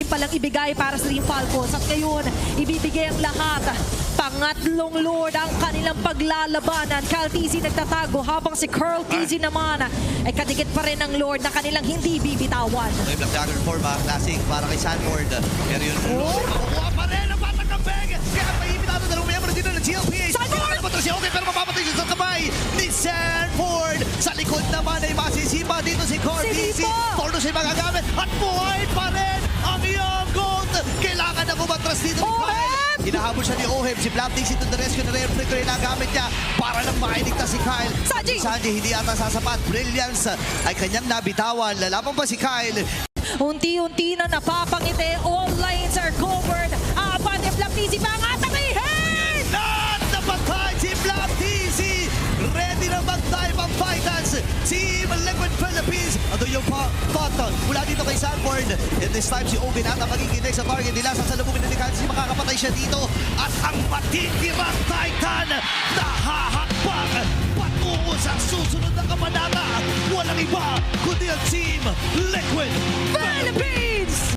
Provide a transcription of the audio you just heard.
palang ibigay para sa Team Falcons. At ngayon, ibibigay ang lahat. Pangatlong Lord ang kanilang paglalabanan. Kyle TZ nagtatago habang si Curl TZ naman ay kadikit pa rin ng Lord na kanilang hindi bibitawan. Ito yung Black Dagger form, classic para kay Sanford. Pero yun, kukuha pa rin ang batang kambeg. Kaya maibitado dalawang miyembro dito ng GLPH. Sanford! Napatras siya, okay, pero mapapatay siya sa kamay ni Sanford. Sa likod naman ay masisipa dito si Core Si DC. Lipo! Torno siya magagamit at buhay pa rin ang iyong gold. Kailangan na umatras dito ni Kyle. Hinahabol siya ni Oheb. Si Black DC to the rescue na reflector na gamit niya para lang mailigtas si Kyle. Sanji hindi ata sasapat. Brilliance ay kanyang nabitawan. Lalaban pa si Kyle. Unti-unti na napapangiti. All lines are covered. Apat ni Black TZ pa ang atakihin! Not napatay si Black TZ. Ready na mag-dive ang Titans. Team Liquid Philippines. Ito yung thought mula dito kay Sanford. And this time si Oben ata magiginig sa target nila. Sasalubungin na ni Kyle. Makakapatay siya dito. At ang matitirang Titan nahahakbang patungo sa susunod na kabanata. Walang iba kundi ang Team Liquid Philippines!